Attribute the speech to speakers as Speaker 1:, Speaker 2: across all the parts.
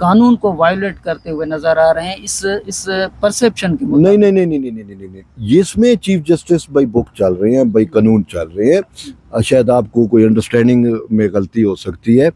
Speaker 1: قانون کو وائلیٹ کرتے ہوئے نظر آ رہے ہیں اس پرسیپشن کے
Speaker 2: نہیں نہیں نہیں نہیں نہیں نہیں نہیں نہیں یہ اس میں چیف جسٹس بائی بک چل رہے ہیں، بائی قانون چل رہے ہیں. شاید آپ کو کوئی انڈرسٹینڈنگ میں غلطی ہو سکتی ہے.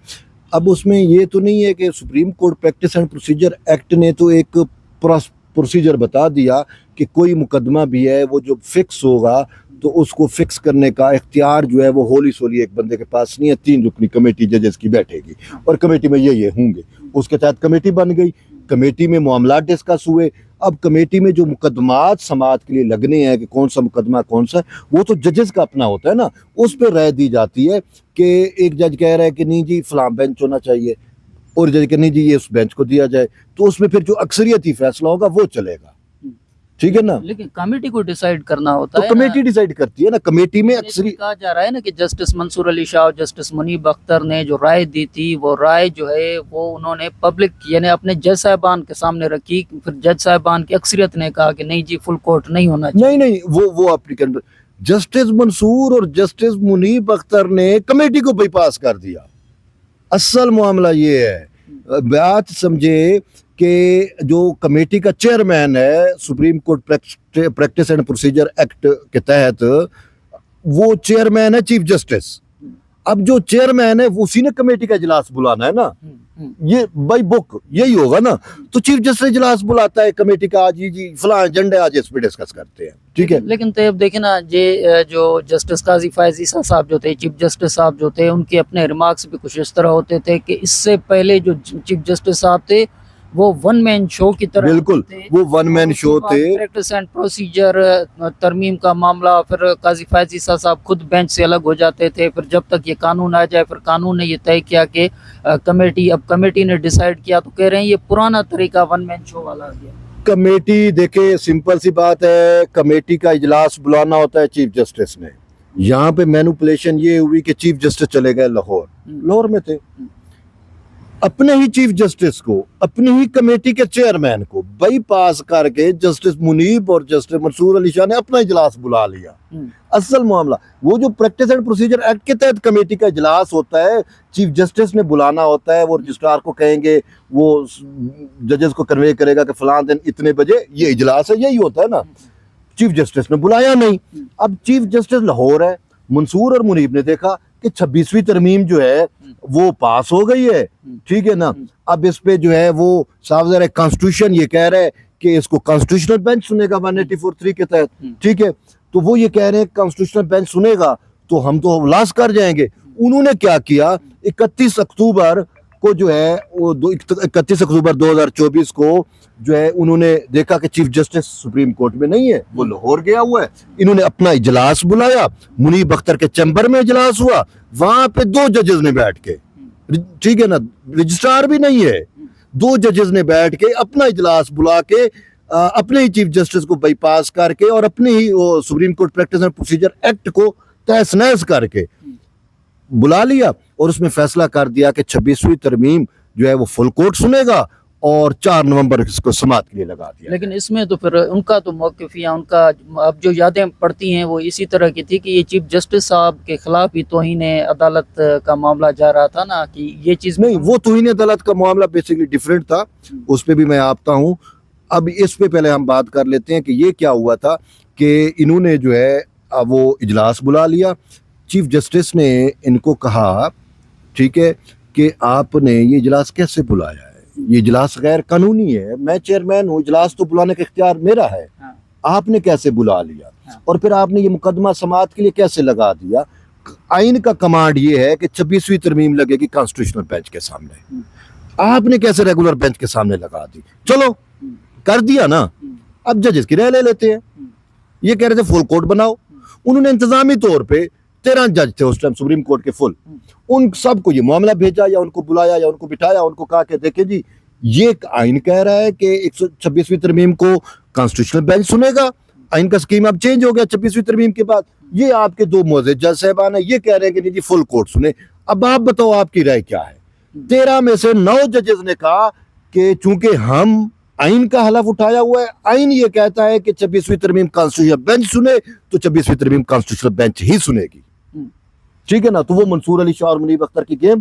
Speaker 2: اب اس میں یہ تو نہیں ہے کہ supreme court practice and procedure act نے تو ایک پروسیجر بتا دیا کہ کوئی مقدمہ بھی ہے وہ جو فکس ہوگا تو اس کو فکس کرنے کا اختیار جو ہے وہ ہولی سولی ایک بندے کے پاس نہیں ہے. 3 رکنی کمیٹی ججز کی بیٹھے گی اور کمیٹی میں یہ ہوں گے. اس کے تحت کمیٹی بن گئی، کمیٹی میں معاملات ڈسکس ہوئے. اب کمیٹی میں جو مقدمات سماعت کے لیے لگنے ہیں کہ کون سا مقدمہ کون سا ہے، وہ تو ججز کا اپنا ہوتا ہے نا. اس پہ رائے دی جاتی ہے کہ ایک جج کہہ رہا ہے کہ نہیں جی فلاں بینچ ہونا چاہیے، اور جج کہ نہیں جی یہ اس بینچ کو دیا جائے، تو اس میں پھر جو اکثریتی فیصلہ ہوگا وہ چلے گا. ٹھیک ہے نا.
Speaker 1: لیکن کمیٹی کو ڈیسائیڈ کرنا ہوتا
Speaker 2: تو
Speaker 1: ہے
Speaker 2: کمیٹی ڈیسائیڈ کرتی ہے نا. کمیٹی میں
Speaker 1: اس میں
Speaker 2: اکثری
Speaker 1: کہا جا رہا ہے نا کہ جسٹس منصور علی شاہ اور جسٹس منیب اختر نے جو رائے دی تھی، وہ رائے جو ہے وہ انہوں نے پبلک یعنی اپنے جج صاحبان کے سامنے رکھی. پھر جج صاحبان کی اکثریت نے کہا کہ نہیں جی فل کورٹ نہیں ہونا چاہیے.
Speaker 2: نہیں وہ اپنی جسٹس منصور اور جسٹس منیب اختر نے کمیٹی کو بائی پاس کر دیا. اصل معاملہ یہ ہے، بات سمجھے کہ جو کمیٹی کا چیئرمین ہے supreme court practice and procedure act کے تحت، وہ چیئرمین ہے چیف جسٹس. اب جو چیئرمین ہے اسی نے کمیٹی کا اجلاس بلانا ہے نا. یہ بائی بک یہی ہوگا نا. تو چیف جسٹس اجلاس بلاتا ہے کمیٹی کا، آج جی فلاں ایجنڈا آج اس پہ ڈسکس کرتے ہیں. ٹھیک ہے.
Speaker 1: لیکن طیب دیکھیں نا، جو جسٹس قاضی فائز عیسیٰ صاحب جو تھے، چیف جسٹس صاحب جو تھے، ان کے اپنے ریمارکس بھی کچھ اس طرح ہوتے تھے کہ اس سے پہلے جو چیف جسٹس صاحب تھے وہ ون مین شو کی طرح
Speaker 2: بالکل
Speaker 1: تھے.
Speaker 2: وہ ون مین شو تھے.
Speaker 1: پریکٹس اینڈ پروسیجر ترمیم کا معاملہ، پھر قاضی فائز عیسیٰ صاحب خود بینچ سے الگ ہو جاتے تھے. پھر جب تک یہ قانون آ جائے، پھر قانون نے یہ طے کیا کہ کمیٹی نے ڈیسائیڈ کیا. تو کہہ رہے ہیں یہ پرانا طریقہ ون مین شو والا آ گیا.
Speaker 2: کمیٹی دیکھیں سمپل سی بات ہے، کمیٹی کا اجلاس بلانا ہوتا ہے چیف جسٹس نے. یہاں پہ مینوپولیشن یہ ہوئی کہ چیف جسٹس چلے گئے لاہور میں تھے. اپنے ہی چیف جسٹس کو، اپنی ہی کمیٹی کے چیئرمین کو بائی پاس کر کے جسٹس منیب اور جسٹس منصور علی شاہ نے اپنا اجلاس بلا لیا. اصل معاملہ وہ جو پریکٹس اینڈ پروسیجر ایکٹ کے تحت کمیٹی کا اجلاس ہوتا ہے، چیف جسٹس نے بلانا ہوتا ہے. وہ رجسٹرار کو کہیں گے، وہ ججز کو کنوے کرے گا کہ فلاں دن اتنے بجے یہ اجلاس ہے. یہی ہوتا ہے نا. چیف جسٹس نے بلایا نہیں. اب چیف جسٹس لاہور ہے. منصور اور منیب نے دیکھا کہ 26ویں ترمیم جو ہے وہ پاس ہو گئی ہے. ٹھیک ہے نا. اب اس پہ جو ہے وہ صاف ظاہر ہے کانسٹیٹیوشن یہ کہہ رہے کہ اس کو کانسٹیٹیوشنل بینچ سنے گا 184(3) کے تحت. ٹھیک ہے. تو وہ یہ کہہ رہے ہیں کانسٹیٹیوشنل بینچ سنے گا تو ہم تو لاس کر جائیں گے. انہوں نے کیا کیا، 31 اکتوبر کو جو ہے 31 اکتوبر 2024 کو جو ہے انہوں نے دیکھا کہ چیف جسٹس سپریم کورٹ میں نہیں ہے، وہ لاہور گیا ہوا ہے. انہوں نے اپنا اجلاس بلایا. منیب اختر کے چیمبر میں اجلاس ہوا. وہاں پہ 2 ججز نے بیٹھ کے، ٹھیک ہے نا، رجسٹرار بھی نہیں ہے، 2 ججز نے بیٹھ کے اپنا اجلاس بلا کے اپنے ہی چیف جسٹس کو بائی پاس کر کے اور اپنے ہی supreme court practice and procedure act کو تہس نہس کر کے بلا لیا. اور اس میں فیصلہ کر دیا کہ 26ویں ترمیم جو ہے وہ فل کورٹ سنے گا اور 4 نومبر اس کو سماعت کے لیے لگا دیا.
Speaker 1: لیکن اس میں تو پھر ان کا تو موقف یا ان کا اب جو یادیں پڑتی ہیں وہ اسی طرح کی تھی کہ یہ چیف جسٹس صاحب کے خلاف ہی توہین عدالت کا معاملہ جا رہا تھا نا، کہ یہ چیز
Speaker 2: نہیں، وہ توہین عدالت کا معاملہ بیسیکلی ڈیفرنٹ تھا. اس پہ بھی میں آتا ہوں. اب اس پہ پہلے ہم بات کر لیتے ہیں کہ یہ کیا ہوا تھا کہ انہوں نے جو ہے وہ اجلاس بلا لیا. چیف جسٹس نے ان کو کہا ٹھیک ہے کہ آپ نے یہ اجلاس کیسے بلایا ہے، یہ اجلاس غیر قانونی ہے، میں چیئرمین ہوں، اجلاس تو بلانے کا اختیار میرا ہے، آپ نے کیسے بلا لیا، اور پھر آپ نے یہ مقدمہ سماعت کے لیے کیسے لگا دیا. آئین کا کمانڈ یہ ہے کہ 26ویں ترمیم لگے گی کانسٹیٹیوشنل بینچ کے سامنے، آپ نے کیسے ریگولر بینچ کے سامنے لگا دی. چلو کر دیا نا. اب ججز کی رائے لے لیتے ہیں. یہ کہہ رہے تھے فل کورٹ بناؤ. انہوں نے انتظامی طور پہ 13 جج تھے اس ٹائم سپریم کورٹ کے فل، ان سب کو یہ معاملہ بھیجا یا ان کو بلایا یا ان کو بٹھایا، ان کو کہا کہ دیکھیں جی یہ آئین کہہ رہا ہے کہ 126ویں ترمیم کو کانسٹیٹیوشنل بینچ سنے گا. آئین کا سکیم اب چینج ہو گیا 26ویں ترمیم کے بعد. یہ آپ کے 2 معزز جج صاحبان ہیں، یہ کہہ رہے ہیں کہ جی فل کورٹ سنے. اب آپ بتاؤ آپ کی رائے کیا ہے. 13 میں سے 9 ججز نے کہا کہ چونکہ ہم آئین کا حلف اٹھایا ہوا ہے، آئین یہ کہتا ہے کہ 26ویں ترمیم کانسٹیٹیوشنل بینچ سنے تو 26ویں ترمیم کانسٹیٹیوشنل بینچ ہی سنے گی. ٹھیک ہے نا. تو وہ منصور علی شاہ اور منیب اختر کی گیم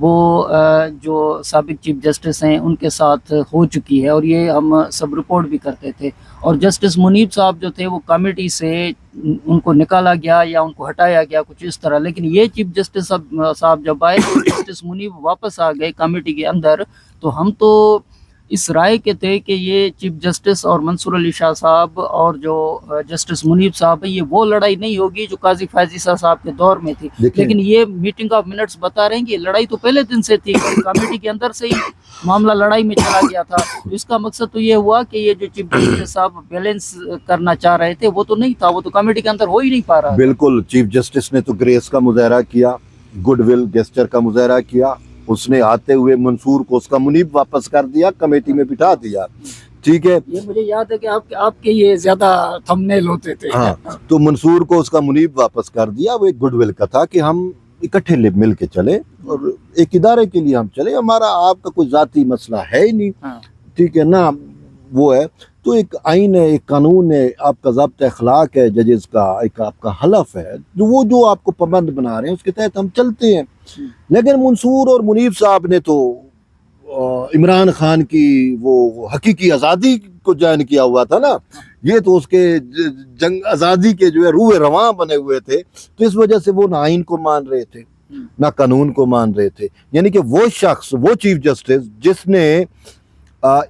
Speaker 1: وہ جو سابق چیف جسٹس ہیں ان کے ساتھ ہو چکی ہے، اور یہ ہم سب رپورٹ بھی کرتے تھے. اور جسٹس منیب صاحب جو تھے وہ کمیٹی سے ان کو نکالا گیا یا ان کو ہٹایا گیا کچھ اس طرح. لیکن یہ چیف جسٹس صاحب جب آئے تو جسٹس منیب واپس آ گئے کمیٹی کے اندر، تو ہم تو اس رائے کے تھے کہ یہ چیف جسٹس اور منصور علی شاہ صاحب اور جو جسٹس منیب صاحب ہیں، یہ وہ لڑائی نہیں ہوگی جو قاضی فیض عیسیٰ صاحب کے دور میں تھی.
Speaker 2: دیکھیں
Speaker 1: لیکن یہ میٹنگ آف منٹس بتا رہے ہیں کہ یہ لڑائی تو پہلے دن سے تھی، کمیٹی کے اندر سے ہی معاملہ لڑائی میں چلا گیا تھا. تو اس کا مقصد تو یہ ہوا کہ یہ جو چیف جسٹس صاحب بیلنس کرنا چاہ رہے تھے وہ تو نہیں تھا، وہ تو کمیٹی کے اندر ہو ہی نہیں پا رہا.
Speaker 2: بالکل چیف جسٹس نے تو گریس کا مظاہرہ کیا، گڈ ول گیسچر کا مظاہرہ کیا. اس نے آتے ہوئے منصور کو اس کا منیب واپس کر دیا، کمیٹی میں بٹھا دیا. ٹھیک ہے،
Speaker 1: یہ مجھے یاد ہے کہ آپ کے یہ زیادہ تھم نیل ہوتے تھے.
Speaker 2: ہاں، تو منصور کو اس کا منیب واپس کر دیا. وہ ایک گڈ ول کا تھا کہ ہم اکٹھے مل کے چلے اور ایک ادارے کے لیے ہم چلے، ہمارا آپ کا کوئی ذاتی مسئلہ ہے ہی نہیں.
Speaker 1: ہاں.
Speaker 2: ٹھیک ہے نا، وہ ہے. تو ایک آئین ہے، ایک قانون ہے، آپ کا ضابط اخلاق ہے ججز کا، ایک آپ کا حلف ہے، جو آپ کو پابند بنا رہے ہیں اس کے تحت ہم چلتے ہیں. لیکن منصور اور منیب صاحب نے تو عمران خان کی وہ حقیقی آزادی کو جوائن کیا ہوا تھا نا، یہ تو اس کے جنگ آزادی کے جو ہے روح رواں بنے ہوئے تھے. تو اس وجہ سے وہ نہ آئین کو مان رہے تھے نہ قانون کو مان رہے تھے. یعنی کہ وہ شخص، وہ چیف جسٹس جس نے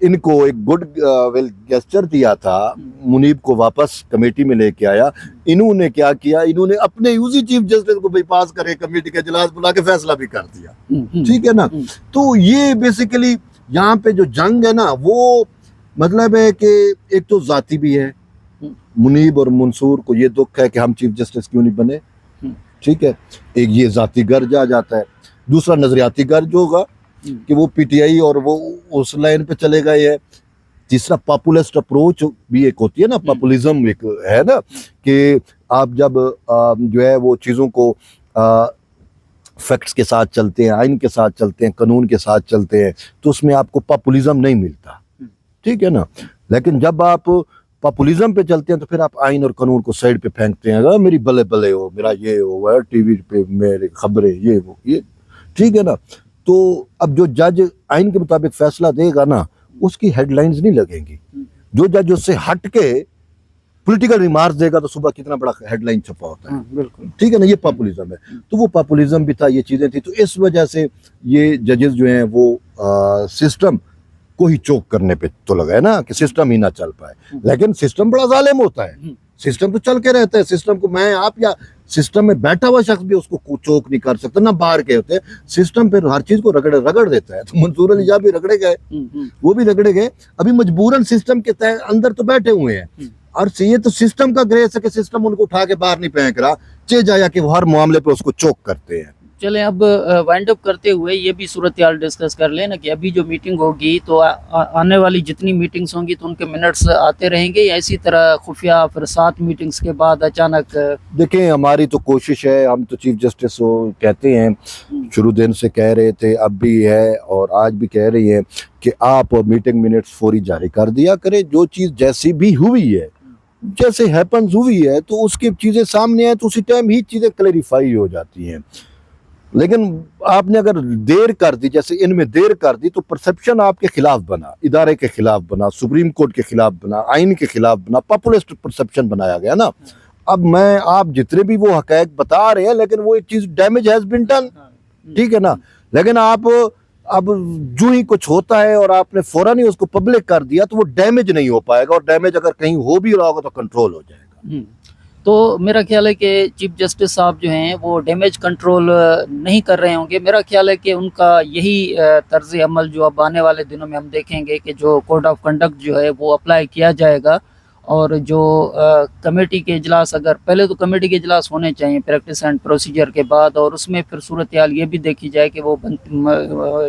Speaker 2: ان کو ایک گڈ ول گیسچر دیا تھا، منیب کو واپس کمیٹی میں لے کے آیا، انہوں نے کیا کیا، انہوں نے اپنے اسی چیف جسٹس کو بائی پاس کرے کمیٹی کا اجلاس بلا کے فیصلہ بھی کر دیا. ٹھیک ہے نا. تو یہ بیسیکلی یہاں پہ جو جنگ ہے نا، وہ مطلب ہے کہ ایک تو ذاتی بھی ہے، منیب اور منصور کو یہ دکھ ہے کہ ہم چیف جسٹس کیوں نہیں بنے. ٹھیک ہے، ایک یہ ذاتی گرج آ جاتا ہے. دوسرا نظریاتی گرج ہوگا کہ وہ پی ٹی آئی اور وہ اس لائن پہ چلے گئے ہے. تیسرا پاپولسٹ اپروچ بھی ایک ہوتی ہے نا، پاپولزم ایک ہے نا، کہ آپ جب جو ہے وہ چیزوں کو فیکٹس کے ساتھ چلتے ہیں، آئین کے ساتھ چلتے ہیں، قانون کے ساتھ چلتے ہیں، تو اس میں آپ کو پاپولزم نہیں ملتا. ٹھیک ہے نا. لیکن جب آپ پاپولزم پہ چلتے ہیں تو پھر آپ آئین اور قانون کو سائڈ پہ پھینکتے ہیں، میری بلے بلے ہو، میرا یہ ہو، ٹی وی پہ میرے خبریں یہ وہ یہ. ٹھیک ہے نا. تو اب جو جج آئین کے مطابق فیصلہ دے گا نا، اس کی ہیڈ لائنز نہیں لگیں گی. جو جج اس سے ہٹ کے پولیٹیکل ریمارکس دے گا تو صبح کتنا بڑا ہیڈ لائن چھپا ہوتا ہے.
Speaker 1: بالکل
Speaker 2: ٹھیک ہے نا. یہ پاپولزم ہے. تو وہ پاپولزم بھی تھا، یہ چیزیں تھی. تو اس وجہ سے یہ ججز جو ہیں وہ سسٹم کو ہی چوک کرنے پہ تو لگا ہے نا کہ سسٹم ہی نہ چل پائے. لیکن سسٹم بڑا ظالم ہوتا ہے. سسٹم تو چل کے رہتا ہے. سسٹم کو میں آپ یا سسٹم میں بیٹھا ہوا شخص بھی اس کو چوک نہیں کر سکتا، نہ باہر کے ہوتے. سسٹم پھر ہر چیز کو رگڑ دیتا ہے. تو منصور علی شاہ بھی رگڑے گئے، وہ بھی رگڑے گئے. ابھی مجبوراً سسٹم کے اندر تو بیٹھے ہوئے ہیں. اور یہ تو سسٹم کا گریس ہے کہ سسٹم ان کو اٹھا کے باہر نہیں پھینک رہا، چے جایا کہ وہ ہر معاملے پہ اس کو چوک کرتے ہیں.
Speaker 1: چلیں اب وائنڈ اپ کرتے ہوئے یہ بھی صورتحال ڈسکس کر لیں نا کہ ابھی جو میٹنگ ہوگی تو آنے والی جتنی میٹنگز ہوں گی تو ان کے منٹس آتے رہیں گے، یا اسی طرح خفیہ پھر 7 میٹنگز کے بعد اچانک؟
Speaker 2: دیکھیں ہماری تو کوشش ہے، ہم تو چیف جسٹس کہتے ہیں، شروع دن سے کہہ رہے تھے، اب بھی ہے اور آج بھی کہہ رہی ہیں کہ آپ میٹنگ منٹس فوری جاری کر دیا کریں. جو چیز جیسی بھی ہوئی ہے، جیسے ہیپنز ہوئی ہے، تو اس کی چیزیں سامنے ہیں تو اسی ٹائم ہی چیزیں کلیریفائی ہو جاتی ہیں. لیکن آپ نے اگر دیر کر دی، جیسے ان میں دیر کر دی، تو پرسپشن آپ کے خلاف بنا، ادارے کے خلاف بنا، سپریم کورٹ کے خلاف بنا، آئین کے خلاف بنا، پاپولسٹ پرسپشن بنایا گیا نا. اب میں آپ جتنے بھی وہ حقائق بتا رہے ہیں، لیکن وہ ایک چیز ڈیمیج ہیز بین ڈن. ٹھیک ہے نا. لیکن آپ اب جو ہی کچھ ہوتا ہے اور آپ نے فوراً ہی اس کو پبلک کر دیا تو وہ ڈیمیج نہیں ہو پائے گا، اور ڈیمیج اگر کہیں ہو بھی رہا ہوگا تو کنٹرول ہو جائے گا.
Speaker 1: تو میرا خیال ہے کہ چیف جسٹس صاحب جو ہیں وہ ڈیمیج کنٹرول نہیں کر رہے ہوں گے. میرا خیال ہے کہ ان کا یہی طرز عمل جو اب آنے والے دنوں میں ہم دیکھیں گے کہ جو کوڈ آف کنڈکٹ جو ہے وہ اپلائی کیا جائے گا، اور جو کمیٹی کے اجلاس، اگر پہلے تو کمیٹی کے اجلاس ہونے چاہیے پریکٹس اینڈ پروسیجر کے بعد، اور اس میں پھر صورتحال یہ بھی دیکھی جائے کہ وہ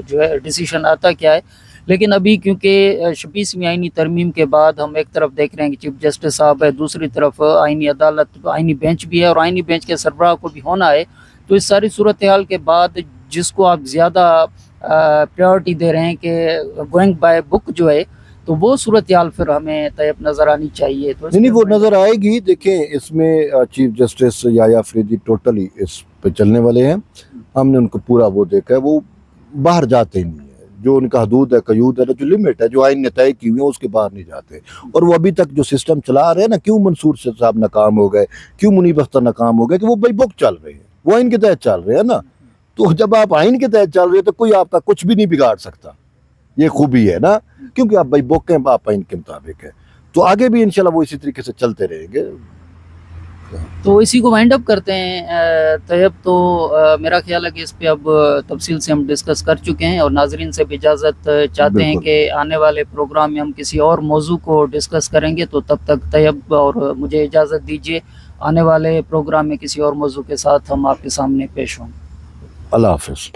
Speaker 1: جو ہے ڈیسیشن آتا کیا ہے. لیکن ابھی کیونکہ 26ویں آئینی ترمیم کے بعد ہم ایک طرف دیکھ رہے ہیں کہ چیف جسٹس صاحب ہے، دوسری طرف آئینی عدالت، آئینی بینچ بھی ہے، اور آئینی بینچ کے سربراہ کو بھی ہونا ہے. تو اس ساری صورتحال کے بعد جس کو آپ زیادہ پریورٹی دے رہے ہیں کہ گوئنگ بائی بک جو ہے، تو وہ صورتحال پھر ہمیں طیب نظر آنی چاہیے. تو
Speaker 2: نہیں وہ نظر آئے گی. دیکھیں اس میں چیف جسٹس یحییٰ فریدی ٹوٹلی اس پہ چلنے والے ہیں. ہم نے ان کو پورا وہ دیکھا ہے. وہ باہر جاتے نہیں ہیں. جو ان کا حدود ہے قیود ہے جو لمٹ ہے جو آئین نے طے کی ہوئی ہے اس کے باہر نہیں جاتے. اور وہ ابھی تک جو سسٹم چلا رہے ہیں نا, کیوں منصور صاحب ناکام ہو گئے, کیوں منیب اختر ناکام ہو گئے, کہ وہ بائی بک چل رہے ہیں, وہ آئین کے تحت چل رہے ہیں نا. تو جب آپ آئین کے تحت چل رہے ہیں تو کوئی آپ کا کچھ بھی نہیں بگاڑ سکتا. یہ خوبی ہے نا, کیونکہ آپ بائی بک ہیں, آپ آئین کے مطابق ہیں. تو آگے بھی انشاءاللہ وہ اسی طریقے سے چلتے رہیں گے.
Speaker 1: تو اسی کو وائنڈ اپ کرتے ہیں طیب. تو میرا خیال ہے کہ اس پہ اب تفصیل سے ہم ڈسکس کر چکے ہیں, اور ناظرین سے بھی اجازت چاہتے ہیں
Speaker 2: بالکل.
Speaker 1: کہ آنے والے پروگرام میں ہم کسی اور موضوع کو ڈسکس کریں گے. تو تب تک طیب اور مجھے اجازت دیجیے, آنے والے پروگرام میں کسی اور موضوع کے ساتھ ہم آپ کے سامنے پیش ہوں.
Speaker 2: اللہ حافظ.